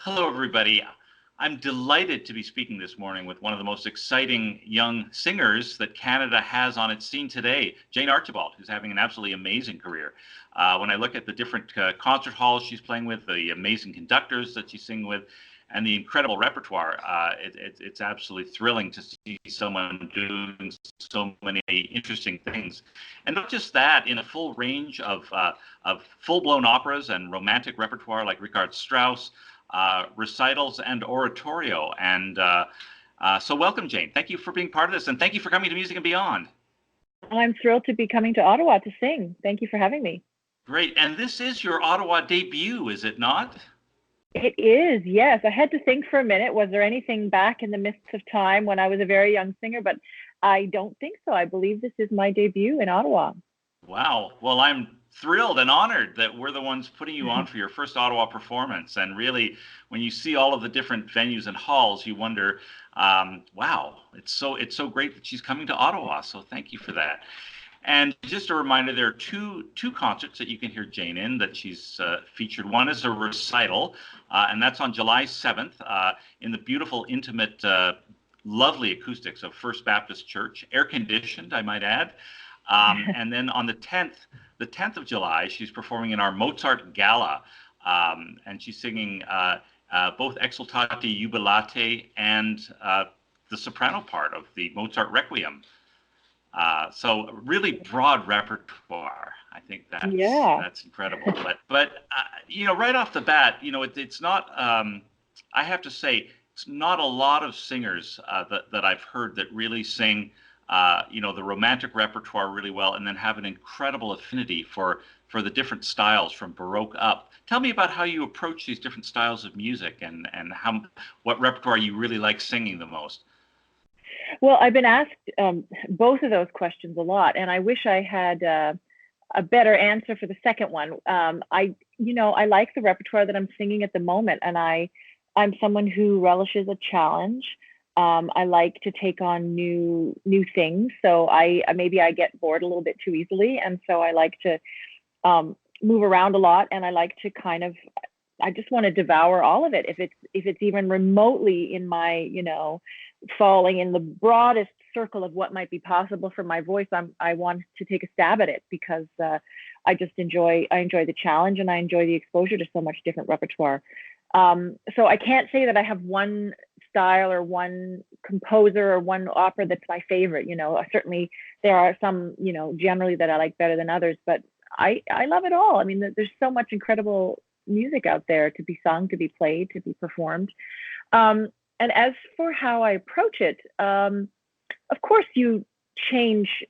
Hello, everybody. I'm delighted to be speaking this morning with one of the most exciting young singers that Canada has on its scene today, Jane Archibald, who's having an absolutely amazing career. When I look at the different concert halls she's playing with, the amazing conductors that she's singing with, and the incredible repertoire, it's absolutely thrilling to see someone doing so many interesting things. And not just that, in a full range of full-blown operas and romantic repertoire like Richard Strauss, recitals and oratorio. So welcome, Jane. Thank you for being part of this, and thank you for coming to Music and Beyond. I'm thrilled to be coming to Ottawa to sing. Thank you for having me. Great. And this is your Ottawa debut, is it not? It is, yes. I had to think for a minute. Was there anything back in the mists of time when I was a very young singer? But I don't think so. I believe this is my debut in Ottawa. Wow. Well, I'm thrilled and honored that we're the ones putting you on for your first Ottawa performance. And really, when you see all of the different venues and halls, you wonder, wow, it's so great that she's coming to Ottawa. So thank you for that. And just a reminder, there are two concerts that you can hear Jane in that she's featured. One is a recital, and that's on July 7th in the beautiful, intimate, lovely acoustics of First Baptist Church, air-conditioned, I might add. And then on the 10th of July, she's performing in our Mozart Gala, and she's singing both Exultate Jubilate and the soprano part of the Mozart Requiem. So really broad repertoire. I think that's incredible. But right off the bat, it's not. I have to say, it's not a lot of singers that I've heard that really sing. The romantic repertoire really well, and then have an incredible affinity for the different styles from Baroque up. Tell me about how you approach these different styles of music and what repertoire you really like singing the most. Well, I've been asked both of those questions a lot, and I wish I had a better answer for the second one. I like the repertoire that I'm singing at the moment, and I'm someone who relishes a challenge. I like to take on new things, so maybe I get bored a little bit too easily, and so I like to move around a lot, and I like to I just want to devour all of it. If it's even remotely in my falling in the broadest circle of what might be possible for my voice, I want to take a stab at it because I enjoy the challenge, and I enjoy the exposure to so much different repertoire. So I can't say that I have one style or one composer or one opera that's my favorite. Certainly there are some, generally that I like better than others, but I love it all. I mean, there's so much incredible music out there to be sung, to be played, to be performed. And as for how I approach it, of course you change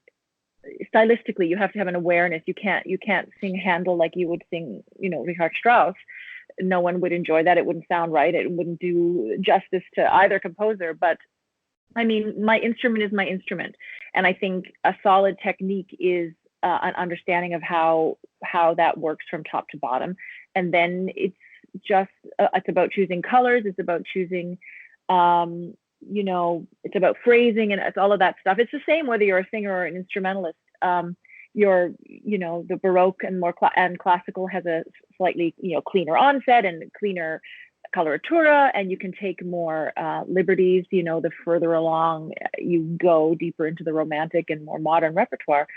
stylistically. You have to have an awareness. You can't sing Handel like you would sing, Richard Strauss. No one would enjoy that. It wouldn't sound right. It wouldn't do justice to either composer. But I mean, my instrument is my instrument. And I think a solid technique is an understanding of how that works from top to bottom. And then it's about choosing colors. It's about choosing, it's about phrasing, and it's all of that stuff. It's the same whether you're a singer or an instrumentalist. The Baroque and and classical has a slightly, cleaner onset and cleaner coloratura, and you can take more liberties, the further along you go deeper into the romantic and more modern repertoire.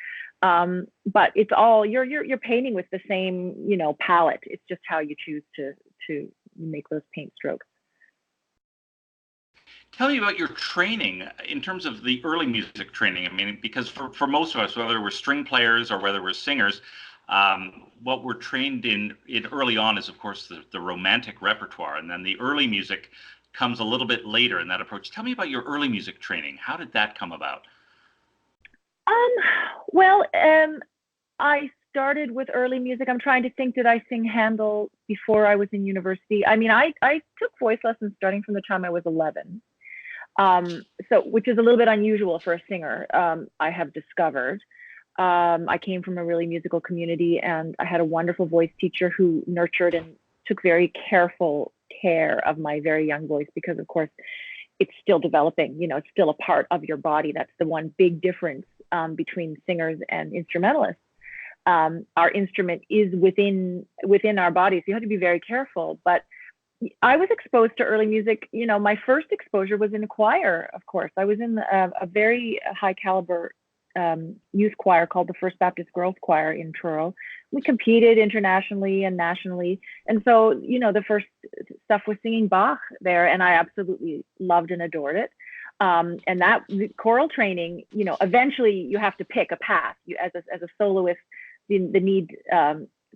But it's all, you're painting with the same, palette. It's just how you choose to make those paint strokes. Tell me about your training in terms of the early music training. I mean, because for most of us, whether we're string players or whether we're singers, what we're trained in early on is, of course, the romantic repertoire. And then the early music comes a little bit later in that approach. Tell me about your early music training. How did that come about? I started with early music. I'm trying to think, did I sing Handel before I was in university? I mean, I took voice lessons starting from the time I was 11. Which is a little bit unusual for a singer, I have discovered. I came from a really musical community, and I had a wonderful voice teacher who nurtured and took very careful care of my very young voice, because of course it's still developing, it's still a part of your body. That's the one big difference between singers and instrumentalists. Our instrument is within our bodies. You have to be very careful, but I was exposed to early music. My first exposure was in a choir, of course. I was in a very high caliber youth choir called the First Baptist Girls Choir in Truro. We competed internationally and nationally. And so, the first stuff was singing Bach there, and I absolutely loved and adored it. And that choral training, eventually you have to pick a path. You, as a soloist, the need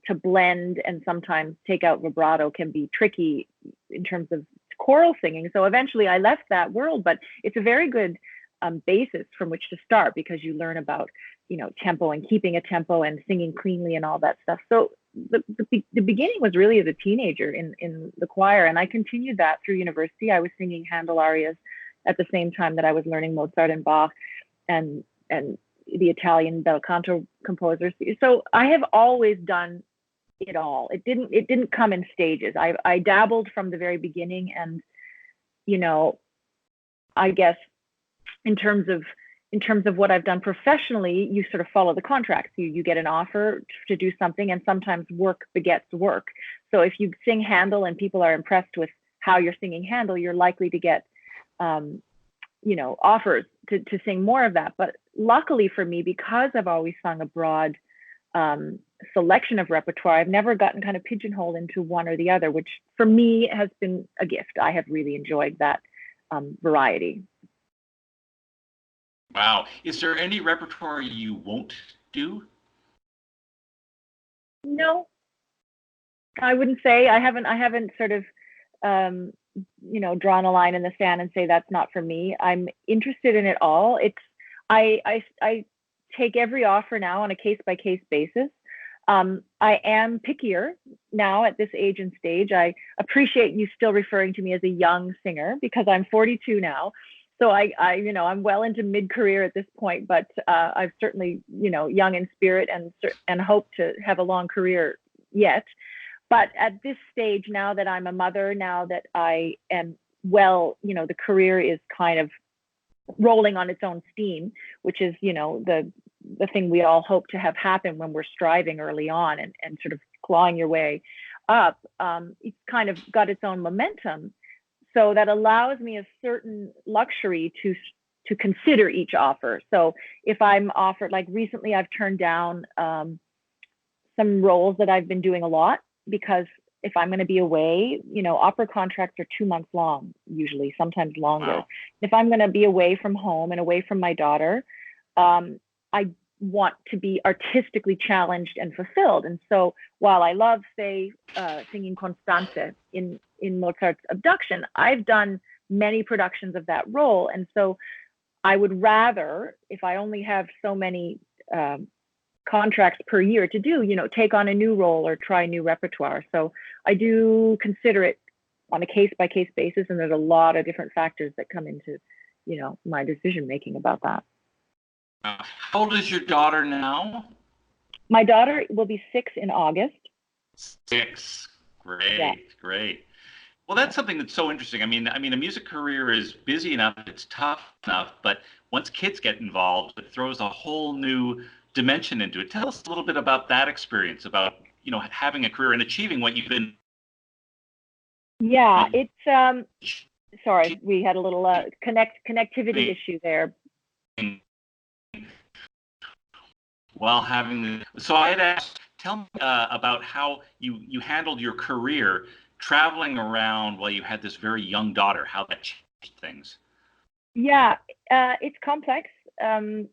to blend and sometimes take out vibrato can be tricky in terms of choral singing. So eventually I left that world, but it's a very good basis from which to start, because you learn about, tempo and keeping a tempo and singing cleanly and all that stuff. So the beginning was really as a teenager in the choir, and I continued that through university. I was singing Handel arias at the same time that I was learning Mozart and Bach and the Italian bel canto composers. So I have always done it all. It didn't come in stages. I dabbled from the very beginning, and I guess in terms of what I've done professionally, you sort of follow the contracts. You get an offer to do something, and sometimes work begets work. So if you sing Handel and people are impressed with how you're singing Handel, you're likely to get offers to sing more of that. But luckily for me, because I've always sung a broad selection of repertoire, I've never gotten kind of pigeonholed into one or the other, which for me has been a gift. I have really enjoyed that variety. Wow. Is there any repertoire you won't do? No, I wouldn't say. I haven't sort of drawn a line in the sand and say that's not for me. I'm interested in it all. I take every offer now on a case by case basis. I am pickier now at this age and stage. I appreciate you still referring to me as a young singer, because I'm 42 now. So I'm well into mid-career at this point, but I've certainly, young in spirit and hope to have a long career yet. But at this stage, now that I'm a mother, now that I am the career is kind of rolling on its own steam, which is, the thing we all hope to have happen when we're striving early on and sort of clawing your way up. It's kind of got its own momentum. So that allows me a certain luxury to consider each offer. So if I'm offered, like recently, I've turned down some roles that I've been doing a lot, because if I'm going to be away, opera contracts are 2 months long, usually, sometimes longer. Wow. If I'm going to be away from home and away from my daughter, I want to be artistically challenged and fulfilled. And so while I love, say, singing Constanze in Mozart's Abduction, I've done many productions of that role. And so I would rather, if I only have so many contracts per year to do, take on a new role or try new repertoire. So I do consider it on a case by case basis. And there's a lot of different factors that come into, my decision making about that. How old is your daughter now? My daughter will be 6 in August. 6. Great, Yeah. Great. Well, that's something that's so interesting. I mean, a music career is busy enough, it's tough enough, but once kids get involved, it throws a whole new dimension into it. Tell us a little bit about that experience, about having a career and achieving what you've been. Yeah, it's sorry, we had a little connectivity issue there. While so I had asked, tell me about how you handled your career traveling around while you had this very young daughter, how that changed things. Yeah, it's complex. I'm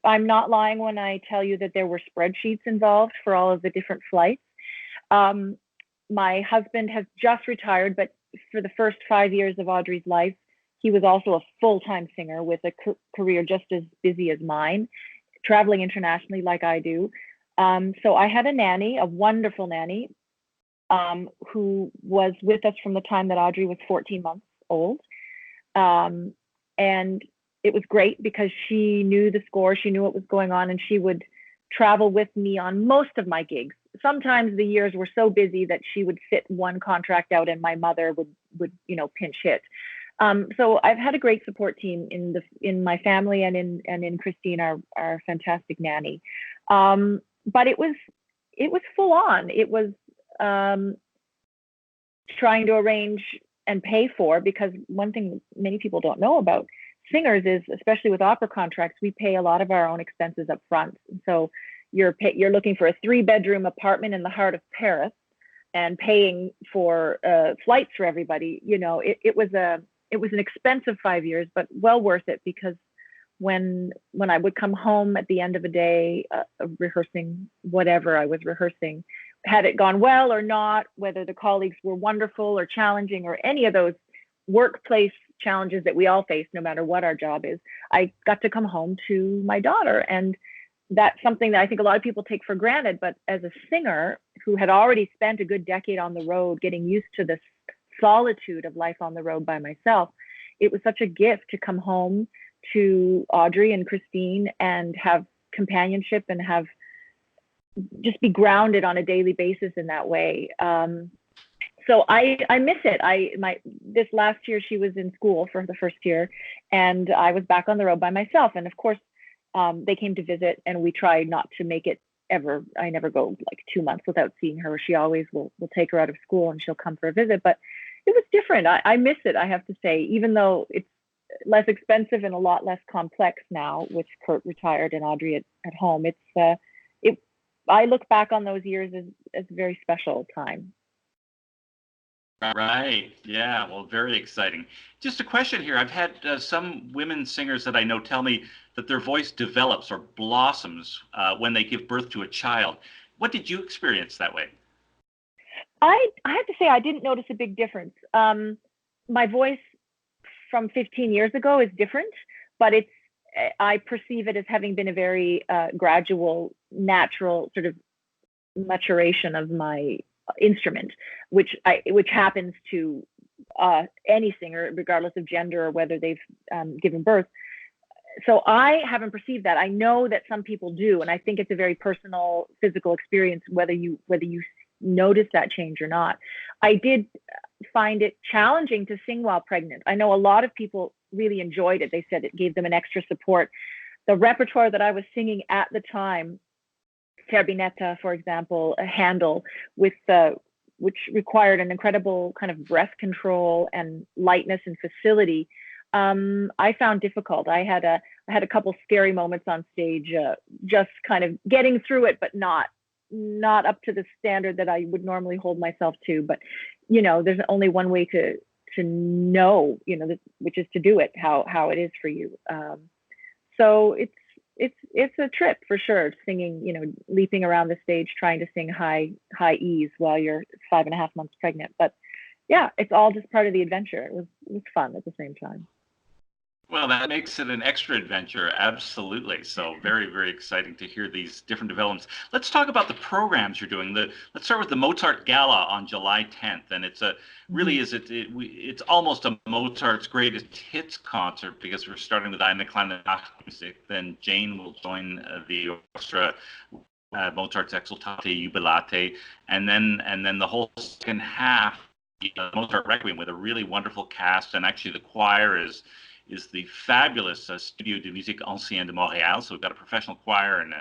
not lying when I tell you that there were spreadsheets involved for all of the different flights. My husband has just retired, but for the first 5 years of Audrey's life, he was also a full-time singer with a career just as busy as mine, traveling internationally like I do. So I had a nanny, a wonderful nanny, who was with us from the time that Audrey was 14 months old. And it was great because she knew the score, she knew what was going on, and she would travel with me on most of my gigs. Sometimes the years were so busy that she would fit one contract out and my mother would pinch hit. So I've had a great support team in my family and in Christine, our fantastic nanny. But it was full on. It was trying to arrange and pay for, because one thing many people don't know about singers is, especially with opera contracts, we pay a lot of our own expenses up front. So you're looking for a 3-bedroom apartment in the heart of Paris and paying for flights for everybody. It was an expensive 5 years, but well worth it, because when I would come home at the end of a day rehearsing whatever I was rehearsing, had it gone well or not, whether the colleagues were wonderful or challenging or any of those workplace challenges that we all face, no matter what our job is, I got to come home to my daughter. And that's something that I think a lot of people take for granted. But as a singer who had already spent a good decade on the road, getting used to this solitude of life on the road by myself, it was such a gift to come home to Audrey and Christine and have companionship and have just be grounded on a daily basis in that way. So I miss it. This last year she was in school for the first year, and I was back on the road by myself. And of course, they came to visit, and we tried not to make it ever. I never go like 2 months without seeing her. She always will take her out of school and she'll come for a visit. But it was different. I miss it, I have to say, even though it's less expensive and a lot less complex now with Kurt retired and Audrey at home. I look back on those years as a very special time. Right. Yeah. Well, very exciting. Just a question here. I've had some women singers that I know tell me that their voice develops or blossoms when they give birth to a child. What did you experience that way? I have to say I didn't notice a big difference. My voice from 15 years ago is different, but I perceive it as having been a very gradual, natural sort of maturation of my instrument, which happens to any singer, regardless of gender or whether they've given birth. So I haven't perceived that. I know that some people do, and I think it's a very personal, physical experience, whether you notice that change or not. I did find it challenging to sing while pregnant. I know a lot of people really enjoyed it. They said it gave them an extra support. The repertoire that I was singing at the time, Zerbinetta, for example, a Handel, which required an incredible kind of breath control and lightness and facility, I found difficult. I had a couple scary moments on stage, just kind of getting through it, but not up to the standard that I would normally hold myself to. But there's only one way to know, which is to do it, how it is for you. So it's a trip for sure, singing, leaping around the stage, trying to sing high E's while you're 5.5 months pregnant. But yeah, it's all just part of the adventure. It was fun at the same time. Well, that makes it an extra adventure, absolutely. So very, very exciting to hear these different developments. Let's talk about the programs you're doing. Let's start with the Mozart Gala on July 10th, and it's it's almost a Mozart's greatest hits concert, because we're starting with Eine kleine Nachtmusik. Then Jane will join the orchestra, Mozart's Exultate Jubilate, and then the whole second half, Mozart Requiem, with a really wonderful cast, and actually the choir is the fabulous Studio de Musique Ancienne de Montréal. So we've got a professional choir and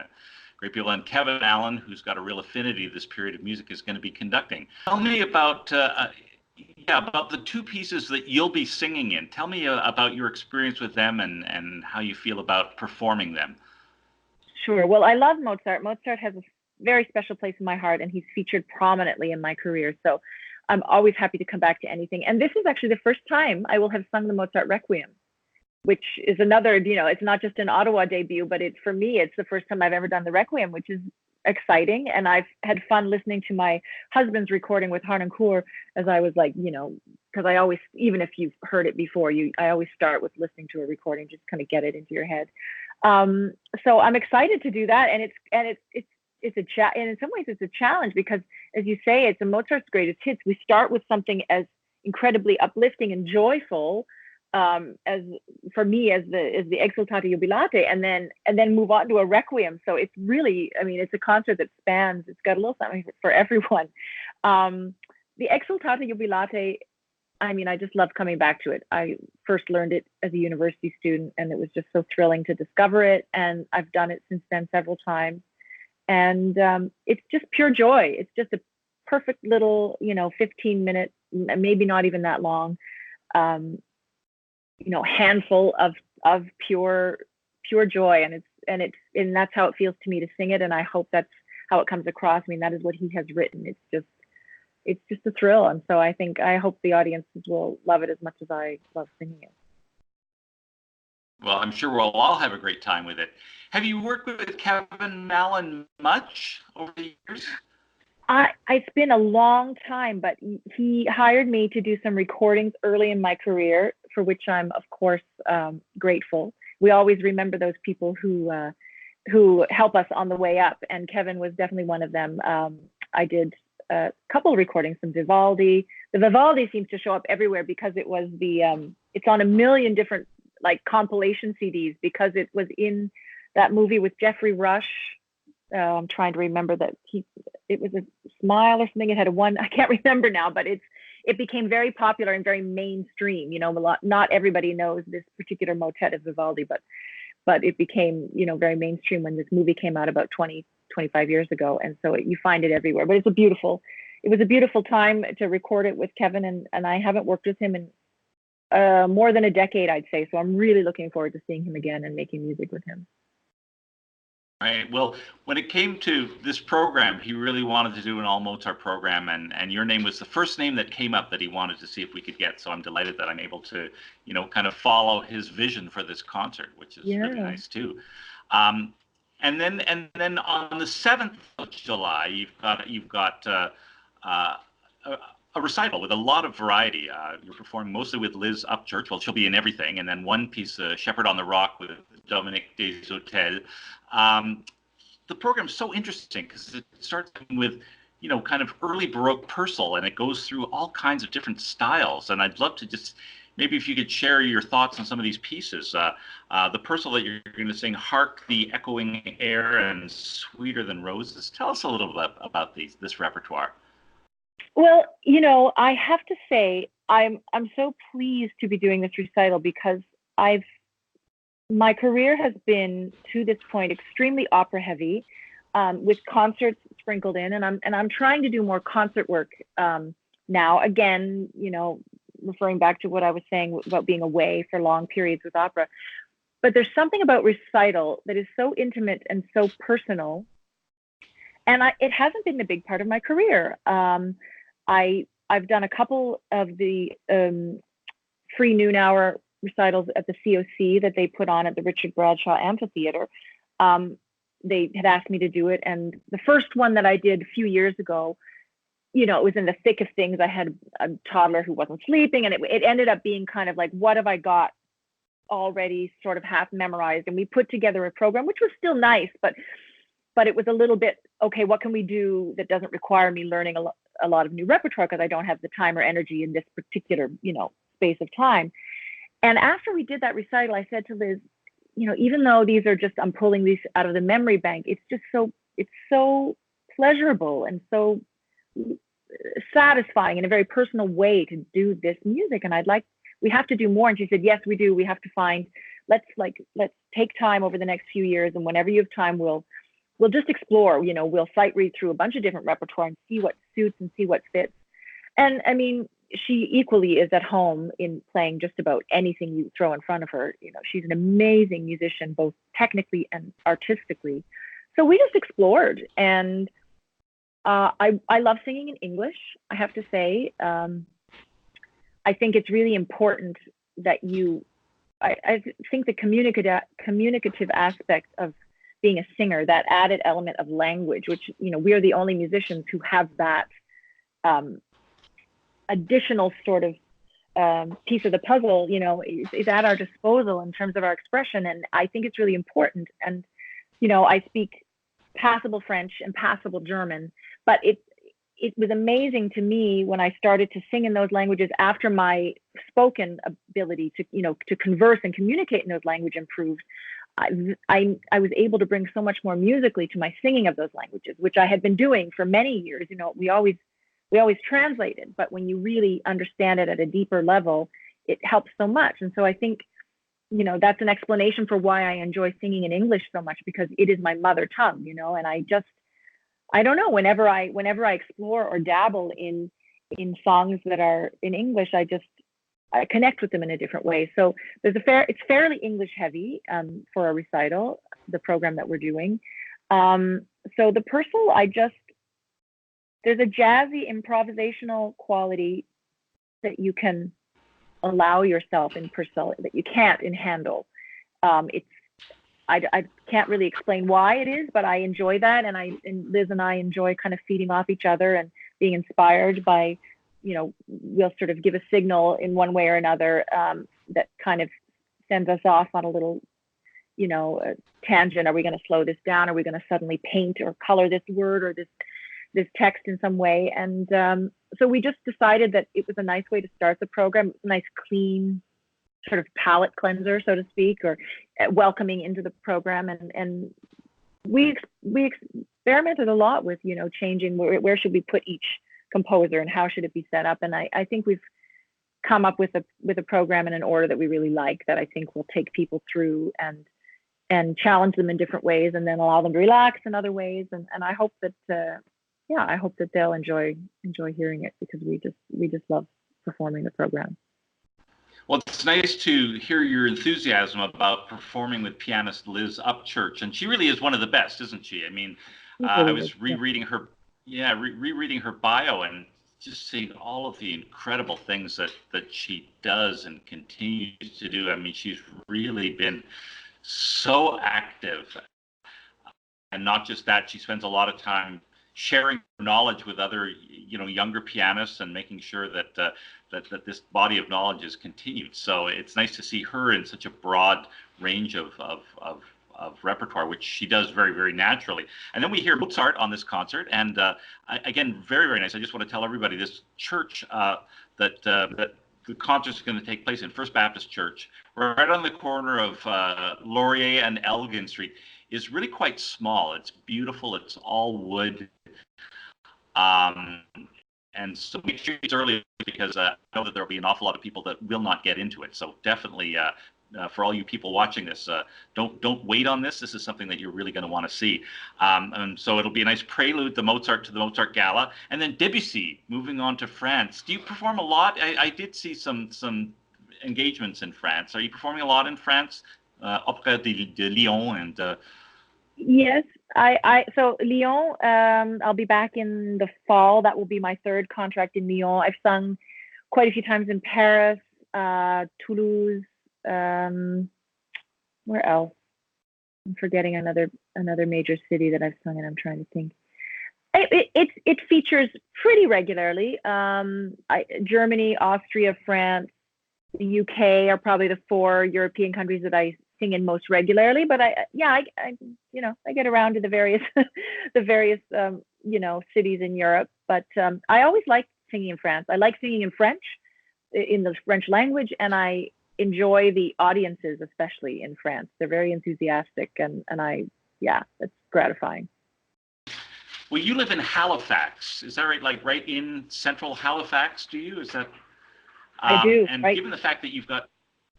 great people. And Kevin Allen, who's got a real affinity to this period of music, is going to be conducting. Tell me about the two pieces that you'll be singing in. Tell me about your experience with them and how you feel about performing them. Sure. Well, I love Mozart. Mozart has a very special place in my heart, and he's featured prominently in my career. So I'm always happy to come back to anything. And this is actually the first time I will have sung the Mozart Requiem, which is another, it's not just an Ottawa debut, but for me, it's the first time I've ever done the Requiem, which is exciting. And I've had fun listening to my husband's recording with Harnoncourt, as I was like, because I always, even if you've heard it before, I always start with listening to a recording, just kind of get it into your head. So I'm excited to do that. And it's in some ways it's a challenge, because as you say, it's a Mozart's greatest hits. We start with something as incredibly uplifting and joyful, as for me as the Exultate Jubilate, and then move on to a Requiem. So it's really, it's a concert that spans, it's got a little something for everyone. The Exultate Jubilate, I just love coming back to it. I first learned it as a university student, and it was just so thrilling to discover it. And I've done it since then several times. And it's just pure joy. It's just a perfect little, 15-minute maybe not even that long, handful of pure joy, and that's how it feels to me to sing it, and I hope that's how it comes across. I mean, that is what he has written. It's just a thrill, and so I hope the audiences will love it as much as I love singing it. Well, I'm sure we'll all have a great time with it. Have you worked with Kevin Mallon much over the years? It's been a long time, but he hired me to do some recordings early in my career, for which I'm, of course, grateful. We always remember those people who help us on the way up, and Kevin was definitely one of them. I did a couple of recordings from Vivaldi. The Vivaldi seems to show up everywhere because it was it's on a million different like compilation CDs because it was in that movie with Jeffrey Rush. I'm trying to remember that it was a Smile or something. It had I can't remember now, but it became very popular and very mainstream. Not everybody knows this particular motet of Vivaldi, but it became, very mainstream when this movie came out about 25 years ago. And so you find it everywhere, but it was a beautiful time to record it with Kevin. And I haven't worked with him in more than a decade, I'd say. So I'm really looking forward to seeing him again and making music with him. Right. Well, when it came to this program, he really wanted to do an all Mozart program, and your name was the first name that came up that he wanted to see if we could get. So I'm delighted that I'm able to, kind of follow his vision for this concert, which is really nice too. And then on the 7th of July, you've got a recital with a lot of variety. You're performing mostly with Liz Upchurch. Well, she'll be in everything, and then one piece, Shepherd on the Rock, with Dominique Deshotel. The program's so interesting because it starts with, kind of early Baroque Purcell, and it goes through all kinds of different styles. And I'd love to just, maybe if you could share your thoughts on some of these pieces. The Purcell that you're going to sing, Hark the Echoing Air and Sweeter Than Roses. Tell us a little bit about this repertoire. Well, I have to say, I'm so pleased to be doing this recital because my career has been, to this point, extremely opera heavy, with concerts sprinkled in, and I'm trying to do more concert work now. Again, referring back to what I was saying about being away for long periods with opera. But there's something about recital that is so intimate and so personal, and it hasn't been a big part of my career. I've done a couple of the free noon hour recitals at the COC that they put on at the Richard Bradshaw Amphitheater. They had asked me to do it, and the first one that I did a few years ago, it was in the thick of things. I had a toddler who wasn't sleeping, and it ended up being kind of like, what have I got already sort of half memorized? And we put together a program, which was still nice, but it was a little bit, okay, what can we do that doesn't require me learning a lot of new repertoire, because I don't have the time or energy in this particular, space of time. And after we did that recital, I said to Liz, even though I'm pulling these out of the memory bank, it's so pleasurable and so satisfying in a very personal way to do this music. And we have to do more. And she said, yes, we do. We have to let's take time over the next few years. And whenever you have time, we'll just explore, we'll sight read through a bunch of different repertoire and see what suits and see what fits. And I mean, she equally is at home in playing just about anything you throw in front of her. She's an amazing musician, both technically and artistically. So we just explored, and I love singing in English, I have to say. I think it's really important that I think the communicative aspect of being a singer, that added element of language, which, we are the only musicians who have that additional sort of piece of the puzzle, is at our disposal in terms of our expression. And I think it's really important. And, I speak passable French and passable German, but it was amazing to me when I started to sing in those languages after my spoken ability to converse and communicate in those languages improved. I was able to bring so much more musically to my singing of those languages, which I had been doing for many years. We always translated, but when you really understand it at a deeper level, it helps so much. And so I think, that's an explanation for why I enjoy singing in English so much, because it is my mother tongue, and I don't know, whenever I explore or dabble in in songs that are in English, I connect with them in a different way. So it's fairly English heavy for a recital, the program that we're doing. So the Purcell, there's a jazzy improvisational quality that you can allow yourself in Purcell that you can't in Handel. I can't really explain why it is, but I enjoy that, and Liz and I enjoy kind of feeding off each other and being inspired by, we'll sort of give a signal in one way or another that kind of sends us off on a little, a tangent. Are we going to slow this down? Are we going to suddenly paint or color this word or this text in some way? And so we just decided that it was a nice way to start the program. It's a nice, clean sort of palate cleanser, so to speak, or welcoming into the program. And we experimented a lot with, changing where should we put each composer and how should it be set up. And I think we've come up with a program in an order that we really like, that I think will take people through and challenge them in different ways, and then allow them to relax in other ways. And I hope that I hope that they'll enjoy hearing it, because we just love performing the program. Well, it's nice to hear your enthusiasm about performing with pianist Liz Upchurch, and she really is one of the best, isn't she? I mean, I was rereading her bio, and just seeing all of the incredible things that she does and continues to do. I mean, she's really been so active, and not just that, she spends a lot of time sharing knowledge with other, younger pianists, and making sure that that this body of knowledge is continued. So it's nice to see her in such a broad range of repertoire, which she does very, very naturally. And then we hear Mozart on this concert, and again, very, very nice. I just want to tell everybody, this church that the concert is going to take place in, First Baptist Church, right on the corner of Laurier and Elgin Street, is really quite small. It's beautiful. It's all wood. And so make sure it's early, because I know that there'll be an awful lot of people that will not get into it. So definitely, for all you people watching this, don't wait on this. This is something that you're really going to want to see. And so it'll be a nice prelude to the Mozart Gala, and then Debussy. Moving on to France, do you perform a lot? I did see some engagements in France. Are you performing a lot in France, auprès de Lyon and? Yes, so Lyon, I'll be back in the fall. That will be my third contract in Lyon. I've sung quite a few times in Paris, Toulouse, where else? I'm forgetting another major city that I've sung in. I'm trying to think. It features pretty regularly. Germany, Austria, France, the UK are probably the 4 European countries that I sing in most regularly. But I get around to the various cities in Europe. But I always like singing in France. I like singing in French, in the French language, and I enjoy the audiences, especially in France. They're very enthusiastic, and it's gratifying. Well, you live in Halifax, is that right? Like right in central Halifax, do you? Is that? I do. And right. Given the fact that you've got,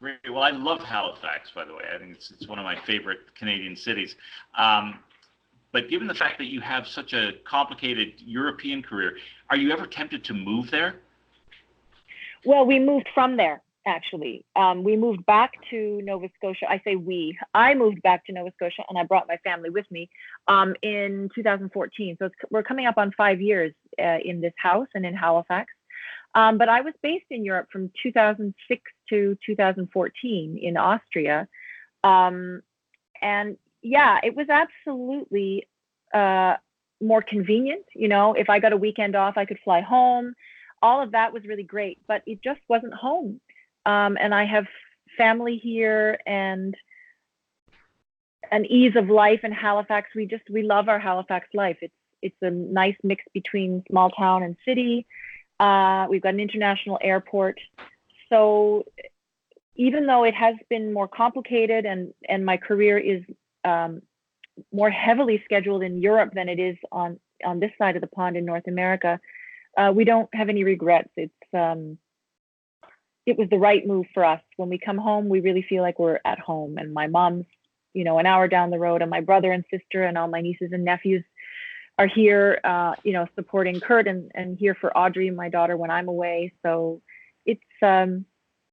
well, I love Halifax, by the way. I think it's one of my favorite Canadian cities. But given the fact that you have such a complicated European career, are you ever tempted to move there? Well, we moved from there, actually. We moved back to Nova Scotia. I say we. I moved back to Nova Scotia, and I brought my family with me in 2014. So we're coming up on 5 years in this house and in Halifax. But I was based in Europe from 2006 to 2014 in Austria. And it was absolutely more convenient. If I got a weekend off, I could fly home. All of that was really great, but it just wasn't home. And I have family here and an ease of life in Halifax. We love our Halifax life. It's a nice mix between small town and city. We've got an international airport. So even though it has been more complicated and my career is more heavily scheduled in Europe than it is on this side of the pond in North America, we don't have any regrets. It was the right move for us. When we come home, we really feel like we're at home. And my mom's, an hour down the road, and my brother and sister and all my nieces and nephews are here, supporting Kurt and here for Audrey, my daughter, when I'm away. So it's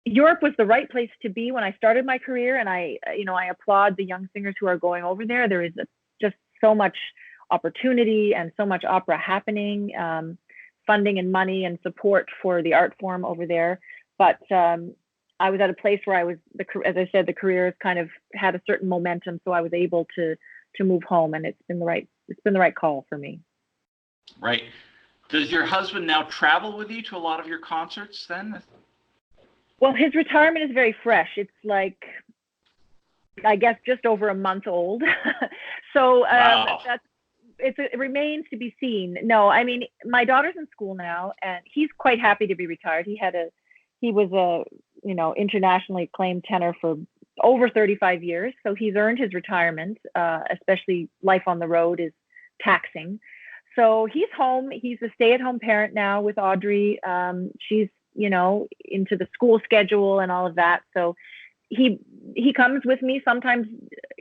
Europe was the right place to be when I started my career, and I applaud the young singers who are going over there. There is just so much opportunity and so much opera happening, funding and money and support for the art form over there. But I was at a place where as I said, the career has kind of had a certain momentum, so I was able to move home, and it's been the right call for me. Right. Does your husband now travel with you to a lot of your concerts then? Well, his retirement is very fresh. It's like, I guess, just over a month old. So wow. it remains to be seen. No, I mean, my daughter's in school now, and he's quite happy to be retired. He was a internationally acclaimed tenor for over 35 years, so he's earned his retirement. Especially life on the road is taxing. So he's home. He's a stay-at-home parent now with Audrey. She's into the school schedule and all of that. So he comes with me. Sometimes,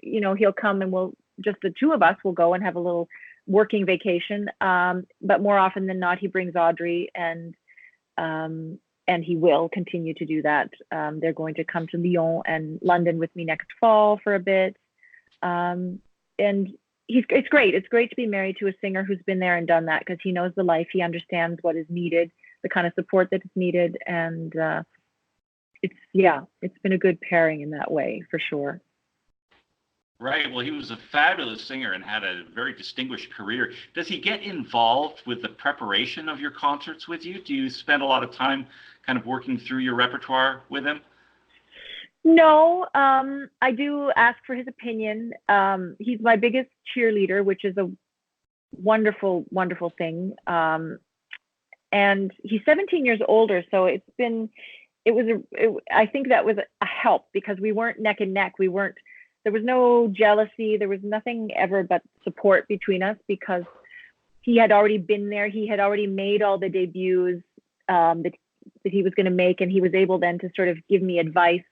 he'll come and just the two of us will go and have a little working vacation. But more often than not, he brings Audrey, and he will continue to do that. They're going to come to Lyon and London with me next fall for a bit. And it's great. It's great to be married to a singer who's been there and done that, because he knows the life. He understands what is needed, the kind of support that is needed. And it's been a good pairing in that way, for sure. Right. Well, he was a fabulous singer and had a very distinguished career. Does he get involved with the preparation of your concerts with you? Do you spend a lot of time kind of working through your repertoire with him? No, I do ask for his opinion. He's my biggest cheerleader, which is a wonderful, wonderful thing. And he's 17 years older, so I think that was a help, because we weren't neck and neck. There was no jealousy. There was nothing ever but support between us, because he had already been there. He had already made all the debuts that he was going to make, and he was able then to sort of give me advice.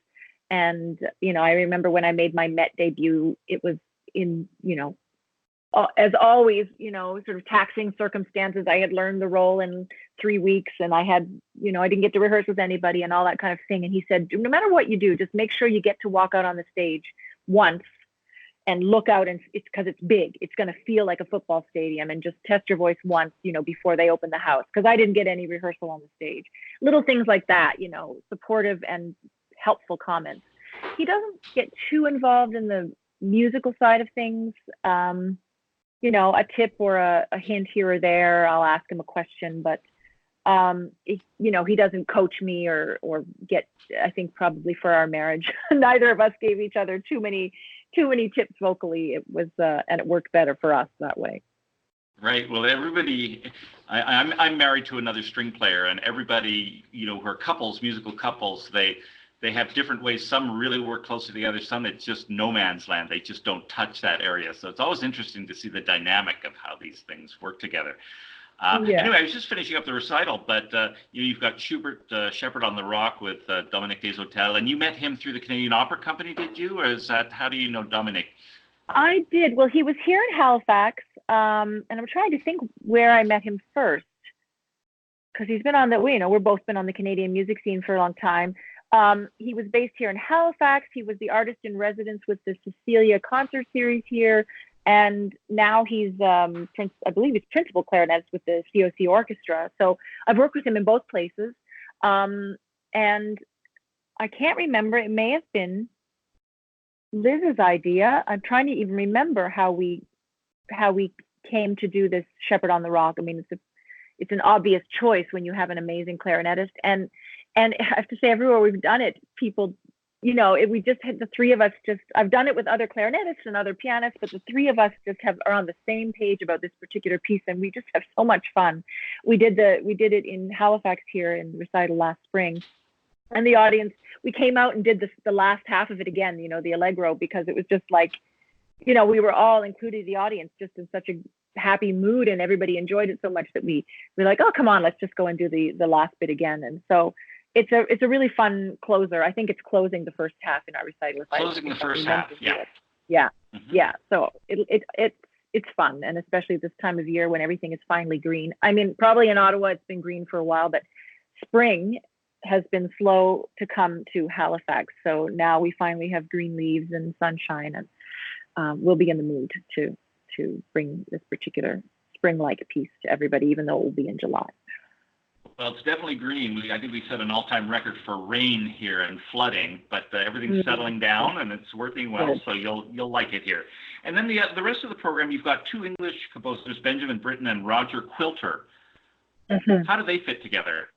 And, I remember when I made my Met debut, it was in, as always, sort of taxing circumstances. I had learned the role in 3 weeks, and I had, I didn't get to rehearse with anybody and all that kind of thing. And he said, no matter what you do, just make sure you get to walk out on the stage once and look out, and it's because it's big. It's going to feel like a football stadium, and just test your voice once, before they open the house. Because I didn't get any rehearsal on the stage. Little things like that, supportive and helpful comments. He doesn't get too involved in the musical side of things. A tip or a hint here or there. I'll ask him a question, but he doesn't coach me or get. I think probably for our marriage, neither of us gave each other too many tips vocally. It was and it worked better for us that way. Right. Well, everybody, I'm married to another string player, and everybody, who are couples, musical couples, they have different ways. Some really work closely together. Some, it's just no man's land. They just don't touch that area. So it's always interesting to see the dynamic of how these things work together. Anyway, I was just finishing up the recital, but you've got Shepherd on the Rock with Dominique Deshotel, and you met him through the Canadian Opera Company, did you? Or how do you know Dominique? I did. Well, he was here in Halifax, and I'm trying to think where I met him first, because he's been on we've both been on the Canadian music scene for a long time. He was based here in Halifax. He was the artist in residence with the Cecilia concert series here. And now he's, I believe he's principal clarinetist with the COC Orchestra. So I've worked with him in both places. And I can't remember, it may have been Liz's idea. I'm trying to even remember how we came to do this Shepherd on the Rock. I mean, it's an obvious choice when you have an amazing clarinetist. And I have to say, everywhere we've done it, people, we just had the three of us I've done it with other clarinetists and other pianists, but the three of us just are on the same page about this particular piece, and we just have so much fun. We did it in Halifax here in the recital last spring, and the audience, we came out and did the last half of it again, the Allegro, because it was just like, we were all, including the audience, just in such a happy mood, and everybody enjoyed it so much that we were like, oh, come on, let's just go and do the last bit again. And so it's a really fun closer. I think it's closing the first half in our recital. Closing the first half, yeah. Yeah. Mm-hmm. Yeah. So it's it's fun, and especially this time of year when everything is finally green. I mean, probably in Ottawa it's been green for a while, but spring has been slow to come to Halifax. So now we finally have green leaves and sunshine, and we'll be in the mood to bring this particular spring-like piece to everybody, even though it will be in July. Well, it's definitely green. I think we set an all-time record for rain here and flooding, but everything's settling down and it's working well, so you'll like it here. And then the rest of the program, you've got two English composers, Benjamin Britten and Roger Quilter. How do they fit together?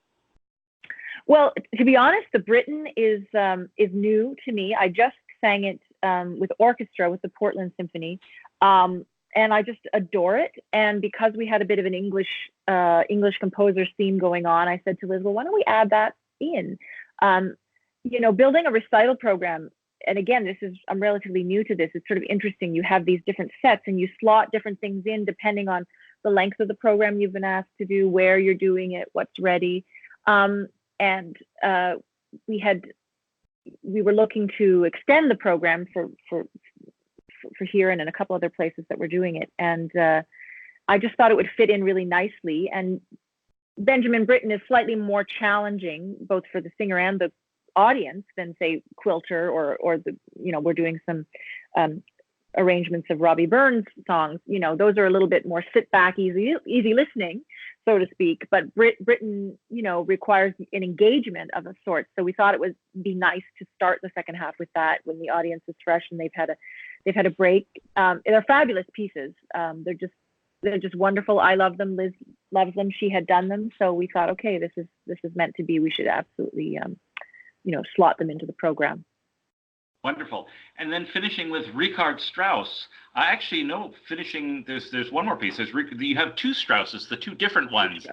Well, to be honest, the Britten is new to me. I just sang it with orchestra with the Portland Symphony. And I just adore it. And because we had a bit of an English composer's theme going on, I said to Liz, well, why don't we add that in? Building a recital program, and again, I'm relatively new to this. It's sort of interesting. You have these different sets and you slot different things in depending on the length of the program you've been asked to do, where you're doing it, what's ready. And we were looking to extend the program for here and in a couple other places that we're doing it. And I just thought it would fit in really nicely. And Benjamin Britten is slightly more challenging, both for the singer and the audience, than say Quilter or we're doing some arrangements of Robbie Burns songs. Those are a little bit more sit back, easy listening, so to speak. But Britten, requires an engagement of a sort. So we thought it would be nice to start the second half with that when the audience is fresh and they've had a break. They're fabulous pieces. They're just wonderful. I love them. Liz loves them. She had done them, so we thought, okay, this is meant to be. We should absolutely, slot them into the program. Wonderful. And then finishing with Richard Strauss. I actually know finishing. There's one more piece. You have two Strausses, the two different ones.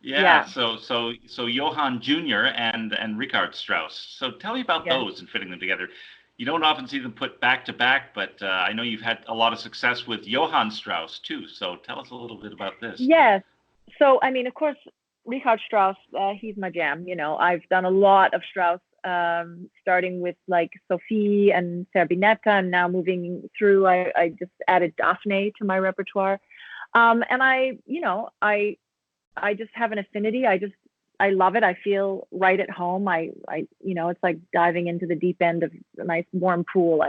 Yeah. So Johann Jr. and Richard Strauss. So tell me about those and fitting them together. You don't often see them put back to back, but I know you've had a lot of success with Johann Strauss too. So tell us a little bit about this. Yes. So I mean, of course, Richard Strauss, he's my jam. I've done a lot of Strauss, starting with like Sophie and Zerbinetta, and now moving through, I just added Daphne to my repertoire. And I just have an affinity. I love it. I feel right at home. It's like diving into the deep end of a nice warm pool.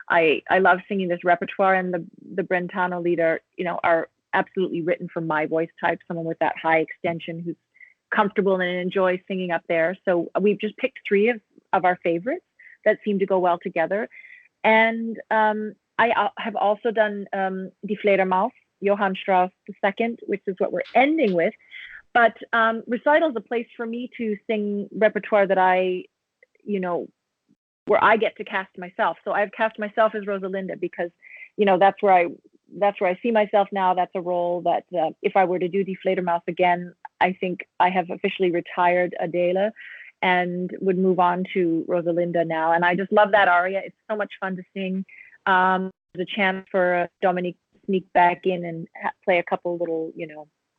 I love singing this repertoire, and the Brentano leader, are absolutely written for my voice type, someone with that high extension who's comfortable and enjoys singing up there. So we've just picked three of our favorites that seem to go well together. And I have also done Die Fledermaus, Johann Strauss II, which is what we're ending with. But Recital is a place for me to sing repertoire that where I get to cast myself. So I've cast myself as Rosalinda because, that's where I see myself now. That's a role that if I were to do Die Fledermaus again, I think I have officially retired Adele and would move on to Rosalinda now. And I just love that aria. It's so much fun to sing. There's a chance for Dominique to sneak back in and play a couple little,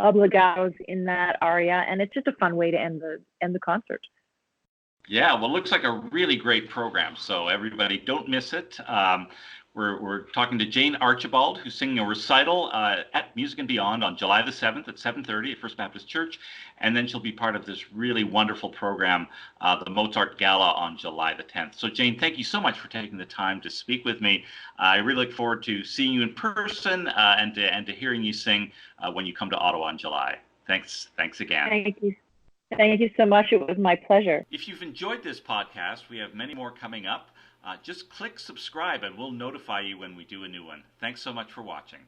obligatos in that aria, and it's just a fun way to end the concert. Yeah, well, it looks like a really great program, so everybody don't miss it. We're talking to Jane Archibald, who's singing a recital at Music and Beyond on July the 7th at 7:30 at First Baptist Church, and then she'll be part of this really wonderful program, the Mozart Gala on July the 10th. So Jane, thank you so much for taking the time to speak with me. I really look forward to seeing you in person and to hearing you sing when you come to Ottawa in July. Thanks again. Thank you. Thank you so much. It was my pleasure. If you've enjoyed this podcast, we have many more coming up. Just click subscribe and we'll notify you when we do a new one. Thanks so much for watching.